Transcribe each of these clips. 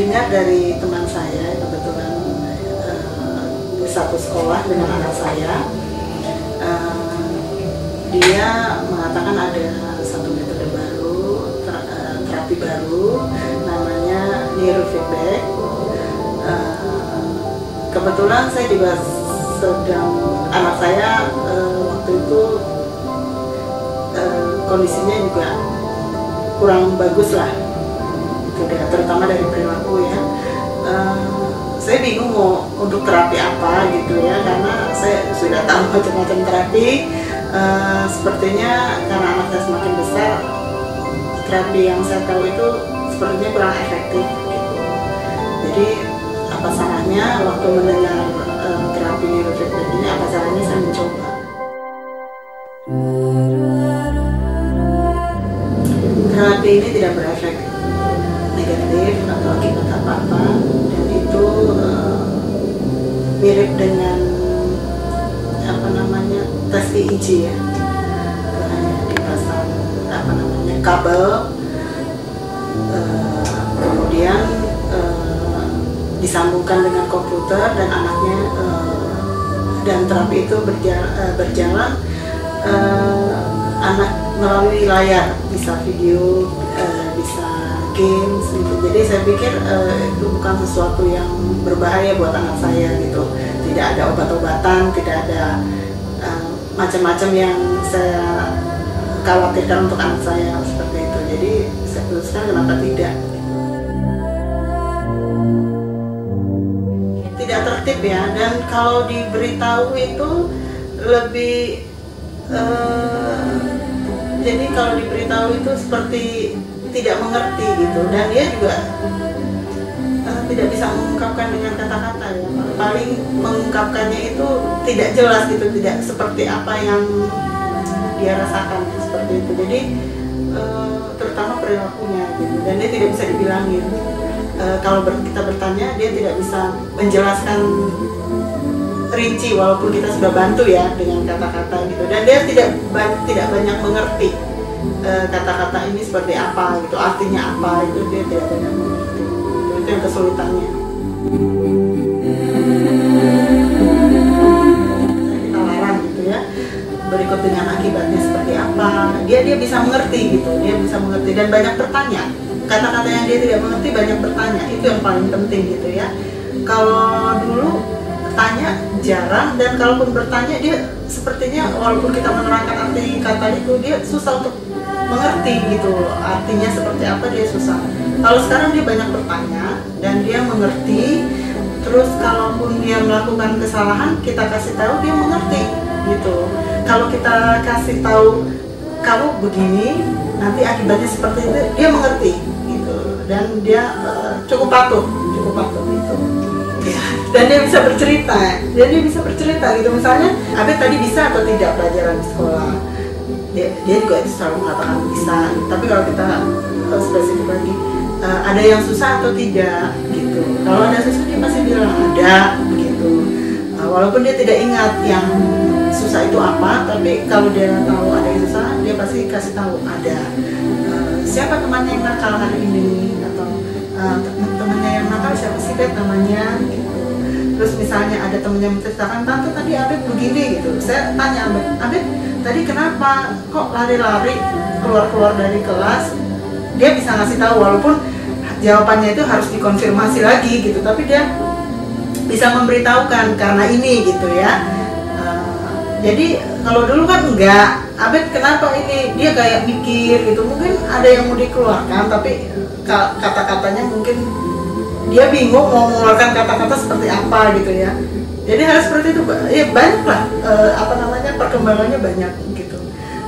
dengar dari teman saya, kebetulan satu sekolah dengan anak saya. Dia mengatakan ada satu metode baru, terapi baru, namanya neurofeedback. Kebetulan saya juga sedang, anak saya waktu itu kondisinya juga kurang bagus lah, terutama dari perilaku ya. Saya bingung mau untuk terapi apa gitu ya, karena saya sudah tahu macam-macam terapi. Sepertinya karena anak saya semakin besar, terapi yang saya tahu itu sepertinya kurang efektif gitu. Jadi apa salahnya waktu mendengar terapi neurofeedback ini, apa salahnya saya mencoba. Terapi ini tidak berefek negatif atau akibat apa-apa, dan itu mirip dengan tes EEG ya, hanya dipasang kabel, kemudian disambungkan dengan komputer dan anaknya, dan terapi itu berjalan anak melalui layar, bisa video, bisa games gitu. Jadi saya pikir itu bukan sesuatu yang berbahaya buat anak saya gitu. Tidak ada obat-obatan, tidak ada macam-macam yang saya khawatirkan untuk anak saya seperti itu. Jadi saya putuskan kenapa tidak. Tidak tertib ya, dan kalau diberitahu itu lebih jadi kalau diberitahu itu seperti tidak mengerti gitu, dan dia juga tidak bisa mengungkapkan dengan kata-kata ya. Paling mengungkapkannya itu tidak jelas gitu, tidak seperti apa yang dia rasakan seperti itu. Jadi terutama perilakunya gitu, dan dia tidak bisa dibilangin. Kalau kita bertanya, dia tidak bisa menjelaskan rinci walaupun kita sudah bantu ya dengan kata-kata gitu, dan dia tidak banyak mengerti kata-kata ini seperti apa gitu, artinya apa itu dia tidak banyak mengerti. Itu yang kesulitannya. Kita larang gitu ya, berikut dengan akibatnya seperti apa, dia bisa mengerti gitu, dia bisa mengerti dan banyak bertanya. Kata-kata yang dia tidak mengerti banyak bertanya, itu yang paling penting gitu ya. Kalau dulu tanya jarang, dan kalaupun bertanya dia sepertinya walaupun kita menerangkan arti kata itu, dia susah untuk mengerti gitu, artinya seperti apa dia susah. Kalau sekarang dia banyak bertanya dan dia mengerti, terus kalaupun dia melakukan kesalahan kita kasih tahu, dia mengerti gitu. Kalau kita kasih tahu kamu begini, nanti akibatnya seperti itu, dia mengerti gitu, dan dia cukup patuh gitu. Ya, dan dia bisa bercerita gitu. Misalnya, Abed tadi bisa atau tidak pelajaran di sekolah? Dia juga itu selalu mengatakan bisa. Tapi kalau kita spesifik lagi, ada yang susah atau tidak gitu. Kalau ada susah dia pasti bilang ada begitu. Walaupun dia tidak ingat yang susah itu apa, tapi kalau dia tahu ada yang susah, dia pasti kasih tahu ada. Siapa temannya yang nakal hari ini, atau temannya yang nakal siapa sih Bet namanya gitu. Terus misalnya ada temennya menceritakan, tante tadi Abed begini gitu, saya tanya Abed tadi kenapa kok lari-lari keluar dari kelas. Dia bisa ngasih tahu walaupun jawabannya itu harus dikonfirmasi lagi gitu, tapi dia bisa memberitahukan karena ini gitu ya. Jadi kalau dulu kan enggak, Abed kenapa ini, dia kayak mikir gitu, mungkin ada yang mau dikeluarkan tapi kata-katanya mungkin dia bingung mau mengeluarkan kata-kata seperti apa gitu ya. Jadi hal seperti itu ya banyak lah, perkembangannya banyak gitu.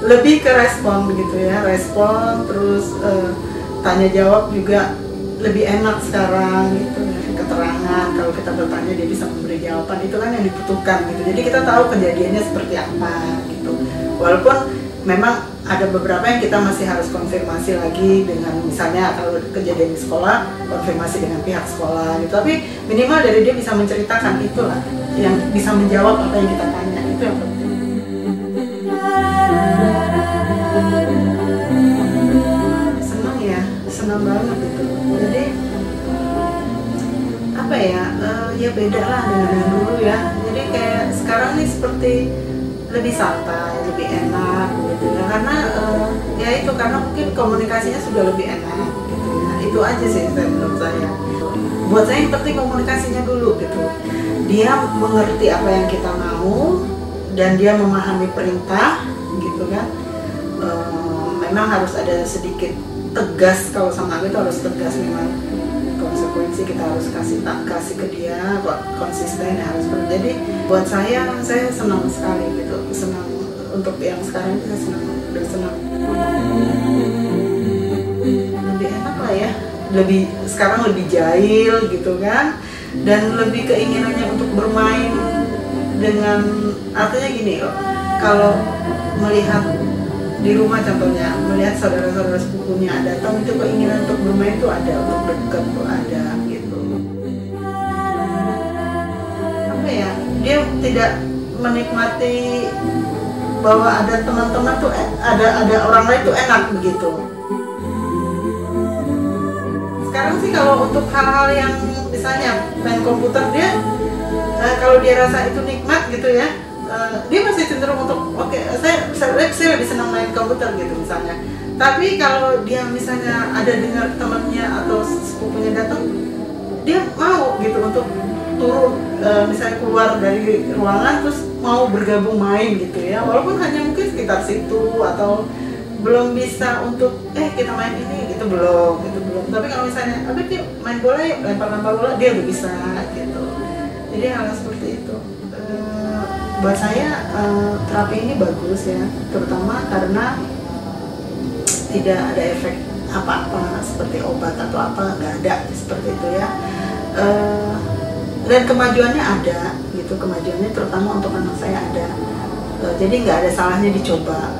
Lebih ke respon begitu ya, respon terus tanya jawab juga lebih enak sekarang gitu. Keterangan, kalau kita bertanya dia bisa memberi jawaban, itu kan yang dibutuhkan gitu. Jadi kita tahu kejadiannya seperti apa gitu. Walaupun memang ada beberapa yang kita masih harus konfirmasi lagi dengan, misalnya kalau kejadian di sekolah, konfirmasi dengan pihak sekolah gitu. Tapi minimal dari dia bisa menceritakan, itulah yang bisa menjawab apa yang kita tanya, itu yang penting. Senang ya, senang banget gitu. Jadi ya, ya beda lah dengan yang dulu ya. Jadi kayak sekarang nih seperti lebih santai, lebih enak gitu ya, karena ya itu karena mungkin komunikasinya sudah lebih enak gitu ya. Itu aja sih menurut saya. Buat saya yang penting komunikasinya dulu gitu. Dia mengerti apa yang kita mau dan dia memahami perintah gitu kan. Memang harus ada sedikit tegas, kalau sama aku itu harus tegas, memang konsekuensi kita harus kasih ke dia, konsisten ya harus. Jadi buat saya senang sekali gitu, senang untuk yang sekarang saya senang, lebih enak lah ya, sekarang lebih jahil gitu kan, dan lebih keinginannya untuk bermain dengan, artinya gini loh, kalau melihat di rumah contohnya, melihat saudara-saudara sepupunya datang, itu keinginan untuk bermain itu ada, untuk dekat tuh ada gitu. Apa ya, dia tidak menikmati bahwa ada teman-teman tuh, ada orang lain tuh enak begitu. Sekarang sih kalau untuk hal-hal yang misalnya main komputer, dia kalau dia rasa itu nikmat gitu ya, dia masih cenderung untuk saya lebih senang main komputer gitu misalnya. Tapi kalau dia misalnya ada dengar temannya atau sepupunya datang, dia mau gitu untuk turun, misalnya keluar dari ruangan terus mau bergabung main gitu ya, walaupun hanya mungkin sekitar situ, atau belum bisa untuk kita main ini gitu, belum. Tapi kalau misalnya dia main bola yuk, lempar bola, dia udah bisa gitu. Jadi hal seperti itu. Buat saya terapi ini bagus ya, terutama karena tidak ada efek apa-apa seperti obat atau apa, nggak ada seperti itu ya. Dan kemajuannya ada gitu, kemajuannya terutama untuk anak saya ada. Jadi nggak ada salahnya dicoba.